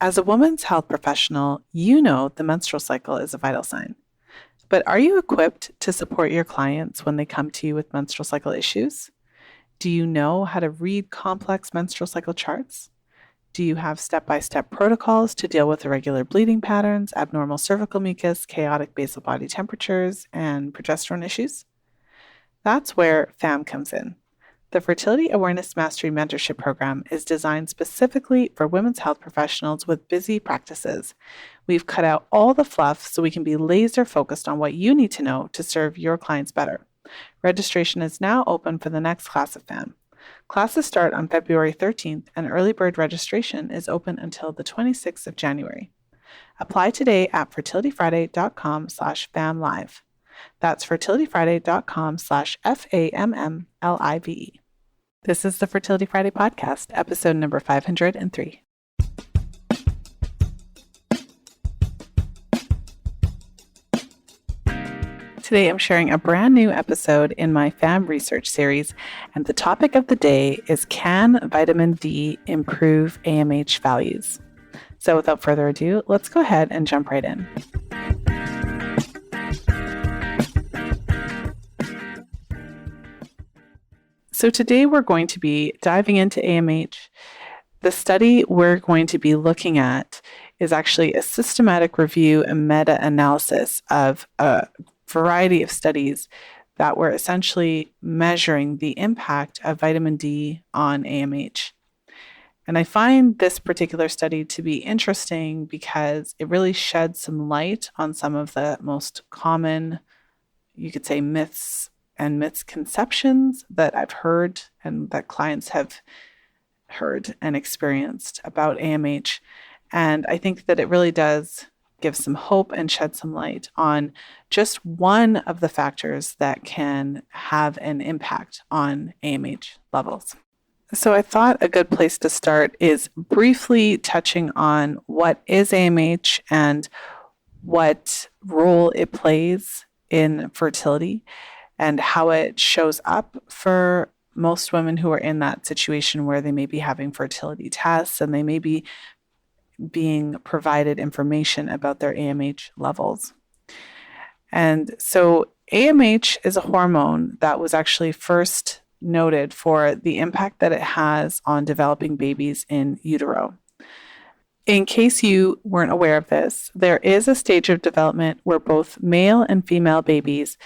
As a women's health professional, you know the menstrual cycle is a vital sign. But are you equipped to support your clients when they come to you with menstrual cycle issues? Do you know how to read complex menstrual cycle charts? Do you have step-by-step protocols to deal with irregular bleeding patterns, abnormal cervical mucus, chaotic basal body temperatures, and progesterone issues? That's where FAMM comes in. The Fertility Awareness Mastery Mentorship Program is designed specifically for women's health professionals with busy practices. We've cut out all the fluff so we can be laser focused on what you need to know to serve your clients better. Registration is now open for the next class of FAMM. Classes start on February 13th, and early bird registration is open until the 26th of January. Apply today at fertilityfriday.com/FAMMlive. That's fertilityfriday.com/FAMMlive. This is the Fertility Friday podcast, episode number 503. Today, I'm sharing a brand new episode in my FAMM research series, and the topic of the day is, can vitamin D improve AMH values? So without further ado, let's go ahead and jump right in. So today we're going to be diving into AMH. The study we're going to be looking at is actually a systematic review and meta-analysis of a variety of studies that were essentially measuring the impact of vitamin D on AMH. And I find this particular study to be interesting because it really sheds some light on some of the most common, you could say, myths and misconceptions that I've heard and that clients have heard and experienced about AMH. And I think that it really does give some hope and shed some light on just one of the factors that can have an impact on AMH levels. So I thought a good place to start is briefly touching on what is AMH and what role it plays in fertility and how it shows up for most women who are in that situation where they may be having fertility tests and they may be being provided information about their AMH levels. And so AMH is a hormone that was actually first noted for the impact that it has on developing babies in utero. In case you weren't aware of this, there is a stage of development where both male and female babies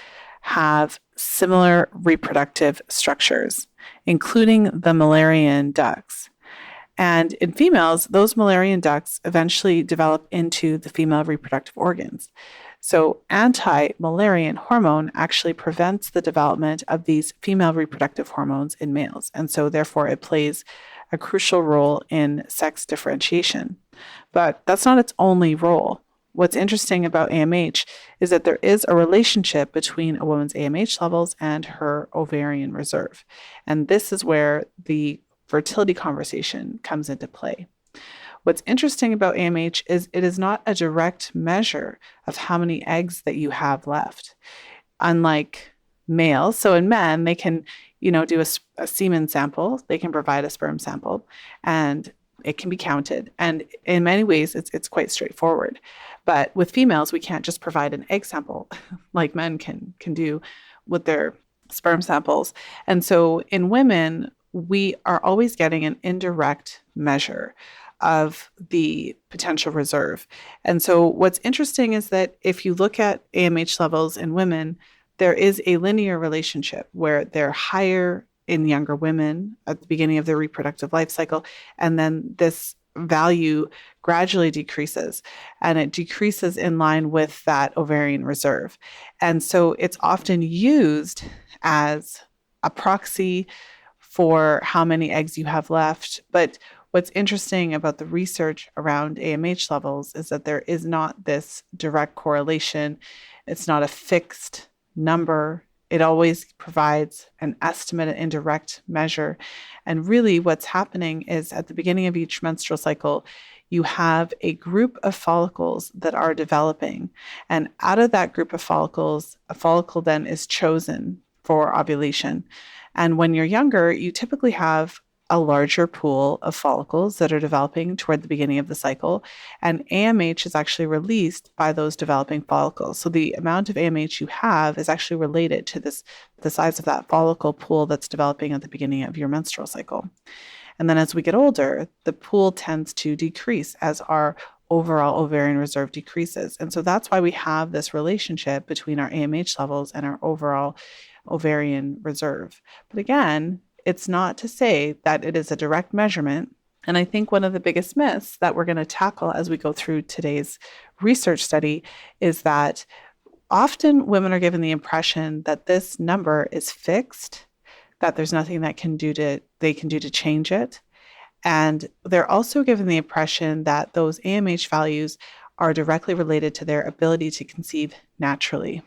have similar reproductive structures, including the Müllerian ducts. And in females, those Müllerian ducts eventually develop into the female reproductive organs. So anti-Müllerian hormone actually prevents the development of these female reproductive hormones in males. And so therefore it plays a crucial role in sex differentiation. But that's not its only role. What's interesting about AMH is that there is a relationship between a woman's AMH levels and her ovarian reserve. And this is where the fertility conversation comes into play. What's interesting about AMH is it is not a direct measure of how many eggs that you have left. Unlike males, so in men, they can, do a semen sample, they can provide a sperm sample, and it can be counted. And in many ways, it's quite straightforward. But with females, we can't just provide an egg sample like men can do with their sperm samples. And so in women, we are always getting an indirect measure of the potential reserve. And so what's interesting is that if you look at AMH levels in women, there is a linear relationship where they're higher in younger women at the beginning of their reproductive life cycle, and then this value gradually decreases, and it decreases in line with that ovarian reserve. And so it's often used as a proxy for how many eggs you have left. But what's interesting about the research around AMH levels is that there is not this direct correlation. It's not a fixed number. It always provides an estimate, an indirect measure. And really what's happening is at the beginning of each menstrual cycle, you have a group of follicles that are developing. And out of that group of follicles, a follicle then is chosen for ovulation. And when you're younger, you typically have a larger pool of follicles that are developing toward the beginning of the cycle. And AMH is actually released by those developing follicles. So the amount of AMH you have is actually related to the size of that follicle pool that's developing at the beginning of your menstrual cycle. And then as we get older, the pool tends to decrease as our overall ovarian reserve decreases. And so that's why we have this relationship between our AMH levels and our overall ovarian reserve. But again, it's not to say that it is a direct measurement. And I think one of the biggest myths that we're going to tackle as we go through today's research study is that often women are given the impression that this number is fixed, that there's nothing that they can do to change it. And they're also given the impression that those AMH values are directly related to their ability to conceive naturally.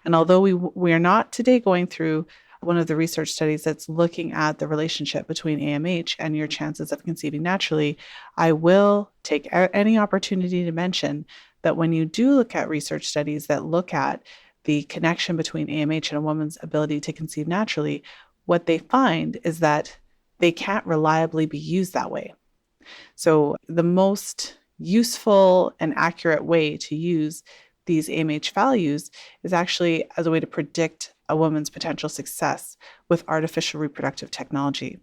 And although we are not today going through one of the research studies that's looking at the relationship between AMH and your chances of conceiving naturally, I will take any opportunity to mention that when you do look at research studies that look at the connection between AMH and a woman's ability to conceive naturally, what they find is that they can't reliably be used that way. So the most useful and accurate way to use these AMH values is actually as a way to predict a woman's potential success with artificial reproductive technology.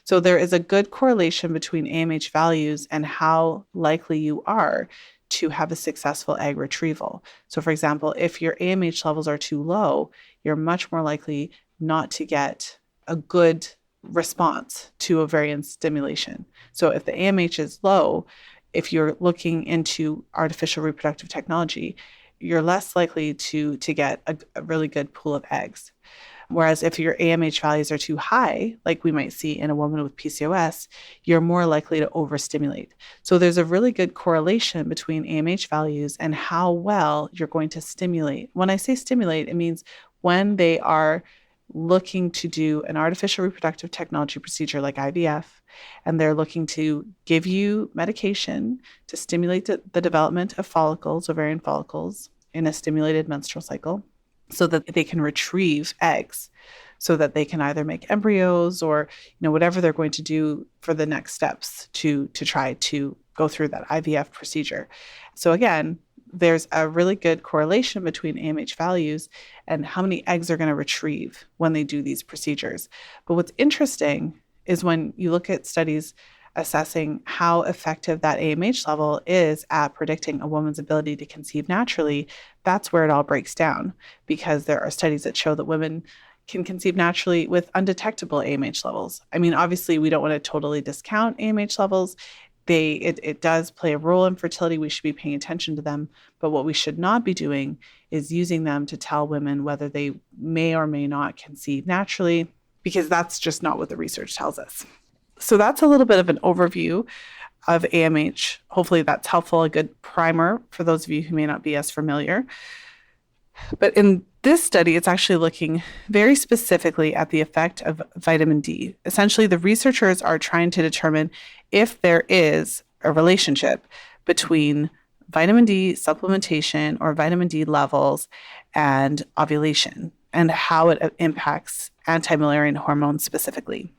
So there is a good correlation between AMH values and how likely you are to have a successful egg retrieval. So for example, if your AMH levels are too low, you're much more likely not to get a good response to ovarian stimulation. So if the AMH is low, if you're looking into artificial reproductive technology, you're less likely to get a really good pool of eggs. Whereas if your AMH values are too high, like we might see in a woman with PCOS, you're more likely to overstimulate. So there's a really good correlation between AMH values and how well you're going to stimulate. When I say stimulate, it means when they are looking to do an artificial reproductive technology procedure like IVF, and they're looking to give you medication to stimulate the development of follicles, ovarian follicles, in a stimulated menstrual cycle, so that they can retrieve eggs, so that they can either make embryos or whatever they're going to do for the next steps to try to go through that IVF procedure. So again, there's a really good correlation between AMH values and how many eggs they're going to retrieve when they do these procedures. But what's interesting is when you look at studies assessing how effective that AMH level is at predicting a woman's ability to conceive naturally, that's where it all breaks down, because there are studies that show that women can conceive naturally with undetectable AMH levels. I mean, obviously, we don't want to totally discount AMH levels. It does play a role in fertility. We should be paying attention to them. But what we should not be doing is using them to tell women whether they may or may not conceive naturally, because that's just not what the research tells us. So that's a little bit of an overview of AMH. Hopefully that's helpful, a good primer for those of you who may not be as familiar. But in this study, it's actually looking very specifically at the effect of vitamin D. Essentially, the researchers are trying to determine if there is a relationship between vitamin D supplementation or vitamin D levels and ovulation, and how it impacts anti-Müllerian hormones specifically.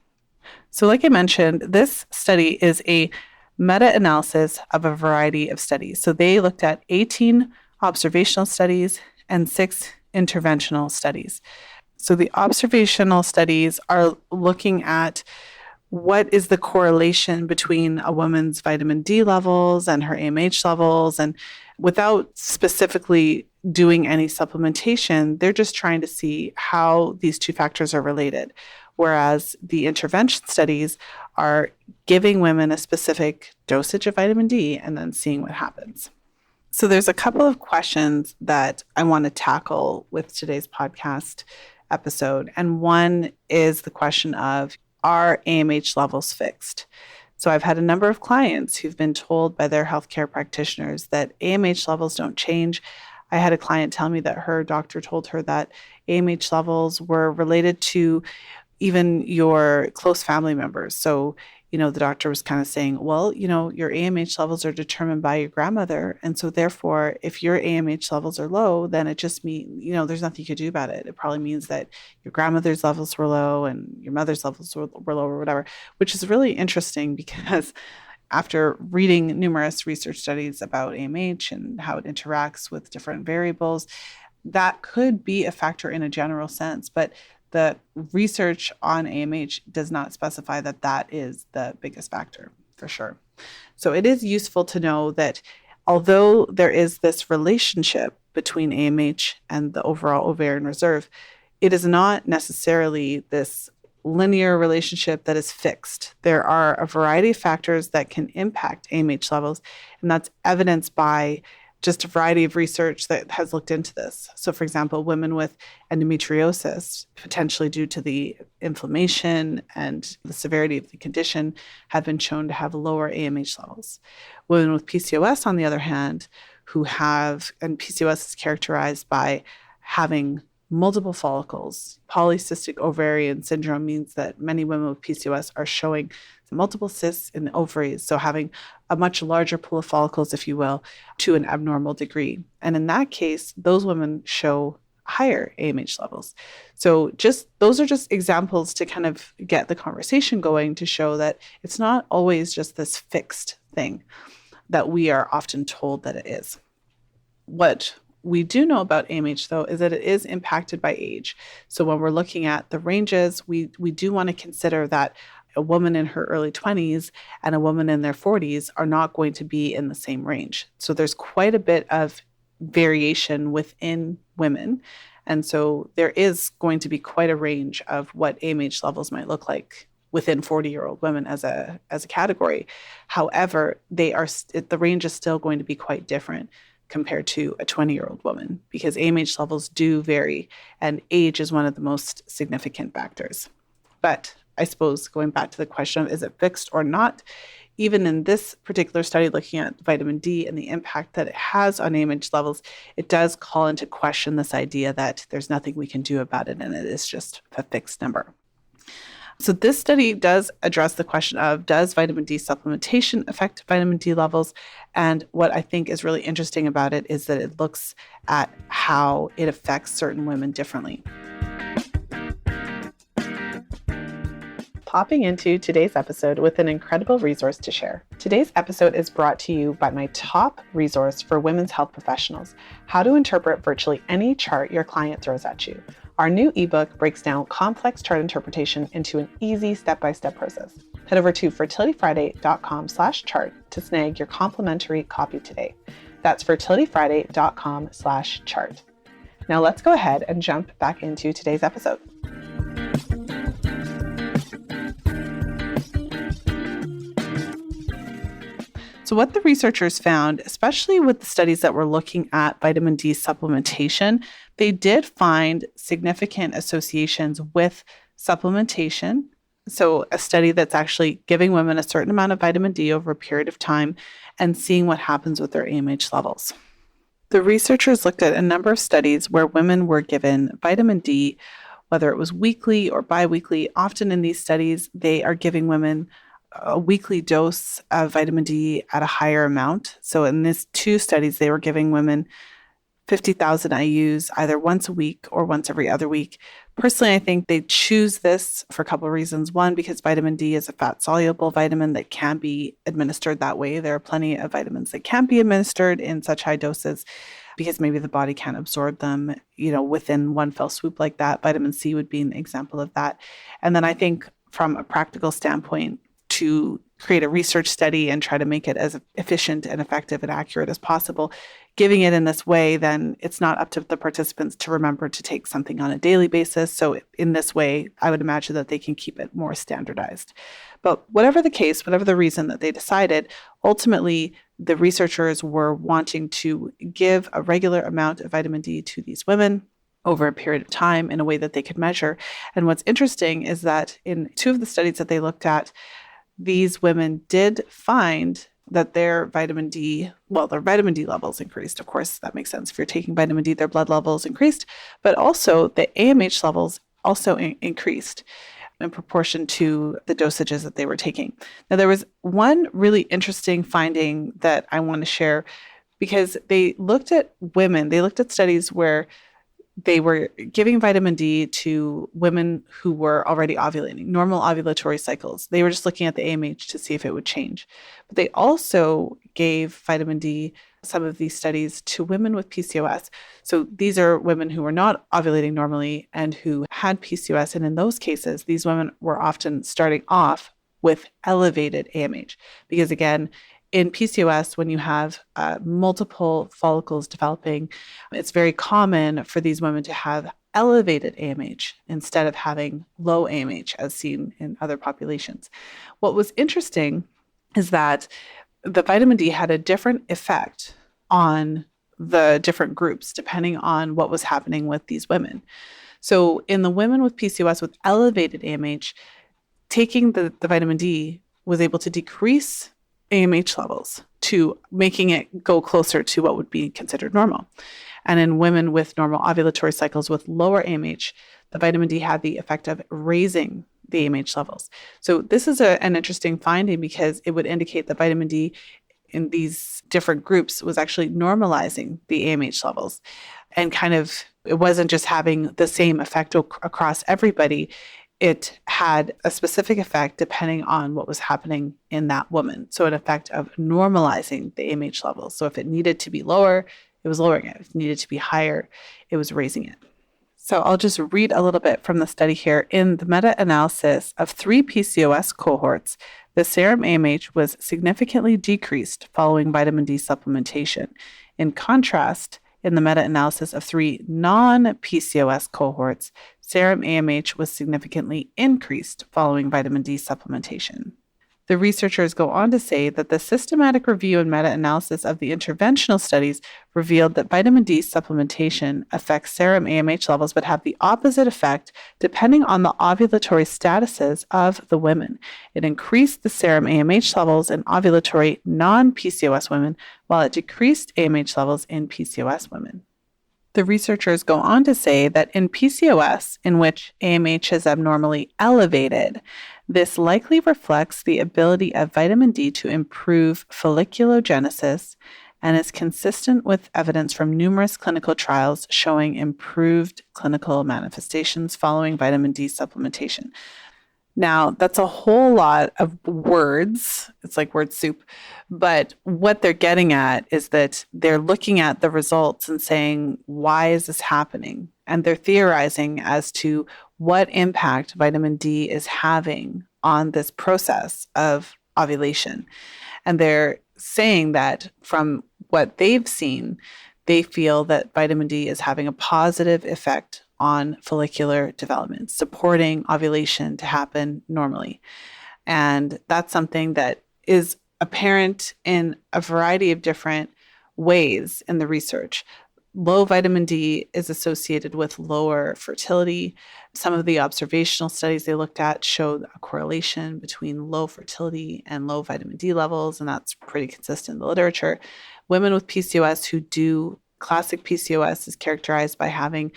So like I mentioned, this study is a meta-analysis of a variety of studies. So they looked at 18 observational studies and 6 interventional studies. So the observational studies are looking at what is the correlation between a woman's vitamin D levels and her AMH levels, and without specifically doing any supplementation, they're just trying to see how these two factors are related. Whereas the intervention studies are giving women a specific dosage of vitamin D and then seeing what happens. So there's a couple of questions that I want to tackle with today's podcast episode. And one is the question of, are AMH levels fixed? So I've had a number of clients who've been told by their healthcare practitioners that AMH levels don't change. I had a client tell me that her doctor told her that AMH levels were related to even your close family members. So, the doctor was kind of saying, well, your AMH levels are determined by your grandmother. And so therefore, if your AMH levels are low, then it just means, there's nothing you could do about it. It probably means that your grandmother's levels were low and your mother's levels were low or whatever, which is really interesting because after reading numerous research studies about AMH and how it interacts with different variables, that could be a factor in a general sense, but the research on AMH does not specify that that is the biggest factor, for sure. So it is useful to know that although there is this relationship between AMH and the overall ovarian reserve, it is not necessarily this linear relationship that is fixed. There are a variety of factors that can impact AMH levels, and that's evidenced by just a variety of research that has looked into this. So, for example, women with endometriosis, potentially due to the inflammation and the severity of the condition, have been shown to have lower AMH levels. Women with PCOS, on the other hand, and PCOS is characterized by having multiple follicles. Polycystic ovarian syndrome means that many women with PCOS are showing multiple cysts in the ovaries, so having a much larger pool of follicles, if you will, to an abnormal degree. And in that case, those women show higher AMH levels. So those are just examples to kind of get the conversation going, to show that it's not always just this fixed thing that we are often told that it is. What we do know about AMH, though, is that it is impacted by age. So when we're looking at the ranges, we do want to consider that a woman in her early 20s and a woman in their 40s are not going to be in the same range. So there's quite a bit of variation within women. And so there is going to be quite a range of what AMH levels might look like within 40-year-old women as a category. However, the range is still going to be quite different compared to a 20-year-old woman, because AMH levels do vary, and age is one of the most significant factors. But I suppose going back to the question of is it fixed or not, even in this particular study looking at vitamin D and the impact that it has on AMH levels, it does call into question this idea that there's nothing we can do about it and it is just a fixed number. So this study does address the question of, does vitamin D supplementation affect vitamin D levels? And what I think is really interesting about it is that it looks at how it affects certain women differently. Popping into today's episode with an incredible resource to share. Today's episode is brought to you by my top resource for women's health professionals, How to Interpret Virtually Any Chart Your Client Throws at You. Our new ebook breaks down complex chart interpretation into an easy step-by-step process. Head over to fertilityfriday.com/chart to snag your complimentary copy today. That's fertilityfriday.com/chart. Now let's go ahead and jump back into today's episode. So what the researchers found, especially with the studies that were looking at vitamin D supplementation, they did find significant associations with supplementation. So a study that's actually giving women a certain amount of vitamin D over a period of time and seeing what happens with their AMH levels. The researchers looked at a number of studies where women were given vitamin D, whether it was weekly or biweekly. Often in these studies, they are giving women a weekly dose of vitamin D at a higher amount. So in these two studies, they were giving women 50,000 IUs either once a week or once every other week. Personally, I think they choose this for a couple of reasons. One, because vitamin D is a fat-soluble vitamin that can be administered that way. There are plenty of vitamins that can be administered in such high doses because maybe the body can't absorb them, within one fell swoop like that. Vitamin C would be an example of that. And then I think from a practical standpoint, to create a research study and try to make it as efficient and effective and accurate as possible, giving it in this way, then it's not up to the participants to remember to take something on a daily basis. So in this way, I would imagine that they can keep it more standardized. But whatever the case, whatever the reason that they decided, ultimately, the researchers were wanting to give a regular amount of vitamin D to these women over a period of time in a way that they could measure. And what's interesting is that in two of the studies that they looked at, these women did find that their vitamin D levels increased. Of course, that makes sense. If you're taking vitamin D, their blood levels increased, but also the AMH levels also increased. in proportion to the dosages that they were taking. Now, there was one really interesting finding that I want to share because they looked at women, they looked at studies where they were giving vitamin D to women who were already ovulating, normal ovulatory cycles. They were just looking at the AMH to see if it would change. But they also gave vitamin D, some of these studies, to women with PCOS. So these are women who were not ovulating normally and who had PCOS. And in those cases, these women were often starting off with elevated AMH because, again, in PCOS, when you have multiple follicles developing, it's very common for these women to have elevated AMH instead of having low AMH as seen in other populations. What was interesting is that the vitamin D had a different effect on the different groups depending on what was happening with these women. So in the women with PCOS with elevated AMH, taking the vitamin D was able to decrease AMH levels to making it go closer to what would be considered normal. And in women with normal ovulatory cycles with lower AMH, the vitamin D had the effect of raising the AMH levels. So this is an interesting finding because it would indicate that vitamin D in these different groups was actually normalizing the AMH levels. And kind of, it wasn't just having the same effect across everybody. It had a specific effect depending on what was happening in that woman. So an effect of normalizing the AMH levels. So if it needed to be lower, it was lowering it. If it needed to be higher, it was raising it. So I'll just read a little bit from the study here. In the meta-analysis of 3 PCOS cohorts, the serum AMH was significantly decreased following vitamin D supplementation. In contrast, in the meta-analysis of 3 non-PCOS cohorts, serum AMH was significantly increased following vitamin D supplementation. The researchers go on to say that the systematic review and meta-analysis of the interventional studies revealed that vitamin D supplementation affects serum AMH levels but have the opposite effect depending on the ovulatory statuses of the women. It increased the serum AMH levels in ovulatory non-PCOS women while it decreased AMH levels in PCOS women. The researchers go on to say that in PCOS, in which AMH is abnormally elevated, this likely reflects the ability of vitamin D to improve folliculogenesis and is consistent with evidence from numerous clinical trials showing improved clinical manifestations following vitamin D supplementation. Now, that's a whole lot of words. It's like word soup. But what they're getting at is that they're looking at the results and saying, why is this happening? And they're theorizing as to what impact vitamin D is having on this process of ovulation. And they're saying that from what they've seen, they feel that vitamin D is having a positive effect on follicular development, supporting ovulation to happen normally. And that's something that is apparent in a variety of different ways in the research. Low vitamin D is associated with lower fertility. Some of the observational studies they looked at showed a correlation between low fertility and low vitamin D levels, and that's pretty consistent in the literature. Women with PCOS who do classic PCOS is characterized by having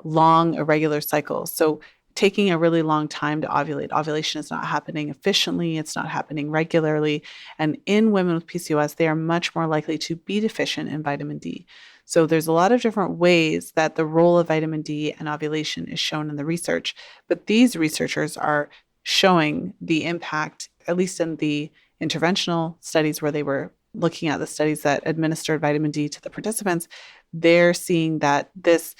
long, irregular cycles. So taking a really long time to ovulate. Ovulation is not happening efficiently. It's not happening regularly. And in women with PCOS, they are much more likely to be deficient in vitamin D. So there's a lot of different ways that the role of vitamin D and ovulation is shown in the research. But these researchers are showing the impact, at least in the interventional studies where they were looking at the studies that administered vitamin D to the participants. They're seeing that this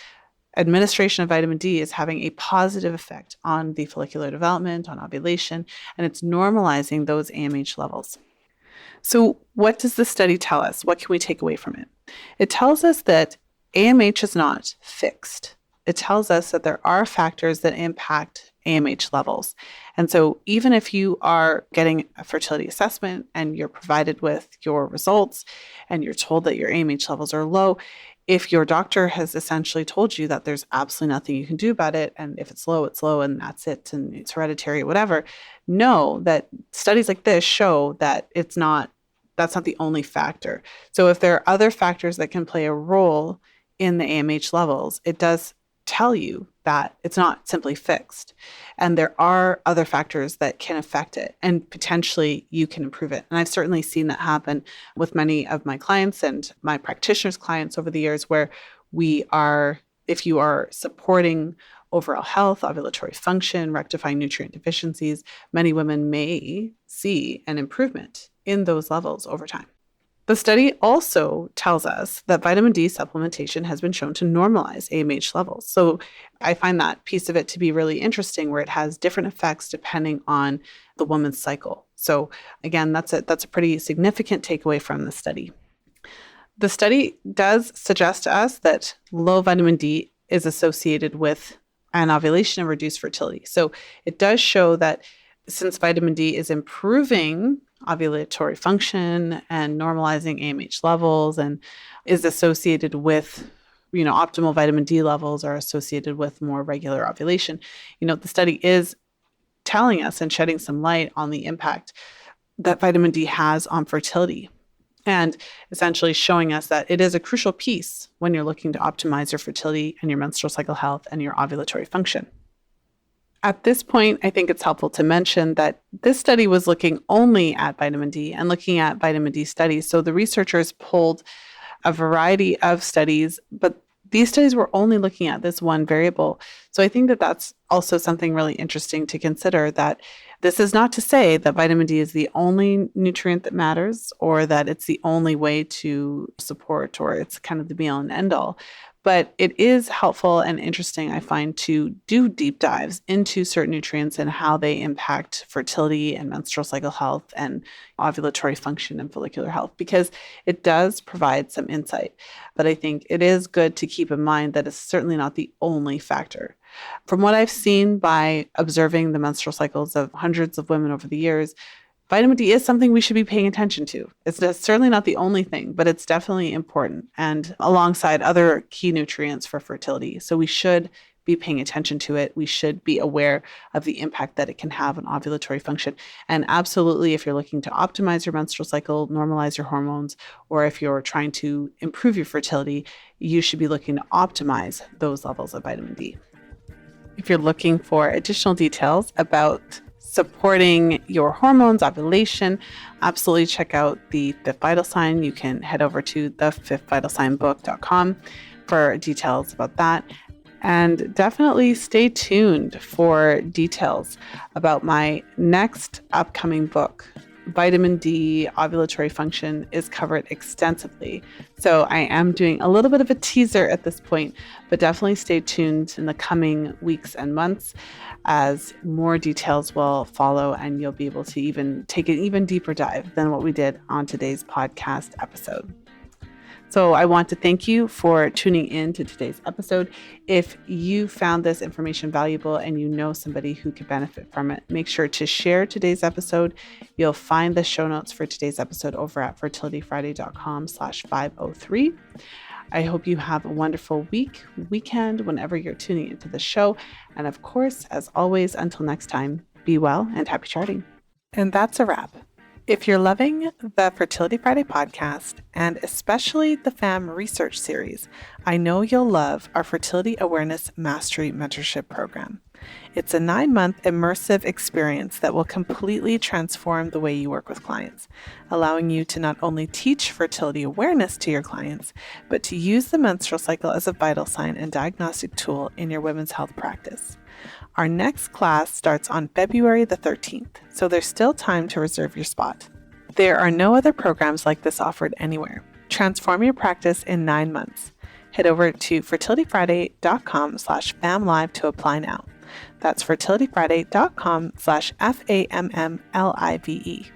administration of vitamin D is having a positive effect on the follicular development, on ovulation, and it's normalizing those AMH levels. So what does this study tell us? What can we take away from it? It tells us that AMH is not fixed. It tells us that there are factors that impact AMH levels. And so even if you are getting a fertility assessment and you're provided with your results and you're told that your AMH levels are low, if your doctor has essentially told you that there's absolutely nothing you can do about it, and if it's low, and that's it, and it's hereditary, whatever, know that studies like this show that that's not the only factor. So if there are other factors that can play a role in the AMH levels, it does tell you that it's not simply fixed. And there are other factors that can affect it, and potentially you can improve it. And I've certainly seen that happen with many of my clients and my practitioners' clients over the years, where if you are supporting overall health, ovulatory function, rectifying nutrient deficiencies, many women may see an improvement in those levels over time. The study also tells us that vitamin D supplementation has been shown to normalize AMH levels. So I find that piece of it to be really interesting, where it has different effects depending on the woman's cycle. So again, that's a pretty significant takeaway from the study. The study does suggest to us that low vitamin D is associated with an ovulation and reduced fertility. So it does show that since vitamin D is improving ovulatory function and normalizing AMH levels, and is associated with, optimal vitamin D levels are associated with more regular ovulation. The study is telling us and shedding some light on the impact that vitamin D has on fertility, and essentially showing us that it is a crucial piece when you're looking to optimize your fertility and your menstrual cycle health and your ovulatory function. At this point, I think it's helpful to mention that this study was looking only at vitamin D and looking at vitamin D studies. So the researchers pulled a variety of studies, but these studies were only looking at this one variable. So I think that that's also something really interesting to consider, that this is not to say that vitamin D is the only nutrient that matters, or that it's the only way to support, or it's kind of the be all and end all. But it is helpful and interesting, I find, to do deep dives into certain nutrients and how they impact fertility and menstrual cycle health and ovulatory function and follicular health, because it does provide some insight. But I think it is good to keep in mind that it's certainly not the only factor. From what I've seen by observing the menstrual cycles of hundreds of women over the years, vitamin D is something we should be paying attention to. It's certainly not the only thing, but it's definitely important, and alongside other key nutrients for fertility. So we should be paying attention to it. We should be aware of the impact that it can have on ovulatory function. And absolutely, if you're looking to optimize your menstrual cycle, normalize your hormones, or if you're trying to improve your fertility, you should be looking to optimize those levels of vitamin D. If you're looking for additional details about supporting your hormones, ovulation, absolutely check out the Fifth Vital Sign. You can head over to thefifthvitalsignbook.com for details about that. And definitely stay tuned for details about my next upcoming book. Vitamin D ovulatory function is covered extensively. So I am doing a little bit of a teaser at this point, but definitely stay tuned in the coming weeks and months as more details will follow, and you'll be able to even take an even deeper dive than what we did on today's podcast episode. So I want to thank you for tuning in to today's episode. If you found this information valuable and you know somebody who could benefit from it, make sure to share today's episode. You'll find the show notes for today's episode over at fertilityfriday.com/503. I hope you have a wonderful weekend, whenever you're tuning into the show. And of course, as always, until next time, be well and happy charting. And that's a wrap. If you're loving the Fertility Friday podcast, and especially the FAMM research series, I know you'll love our Fertility Awareness Mastery Mentorship Program. It's a 9-month immersive experience that will completely transform the way you work with clients, allowing you to not only teach fertility awareness to your clients, but to use the menstrual cycle as a vital sign and diagnostic tool in your women's health practice. Our next class starts on February the 13th, so there's still time to reserve your spot. There are no other programs like this offered anywhere. Transform your practice in 9 months. Head over to fertilityfriday.com/FAMMlive to apply now. That's fertilityfriday.com/FAMMLIVE.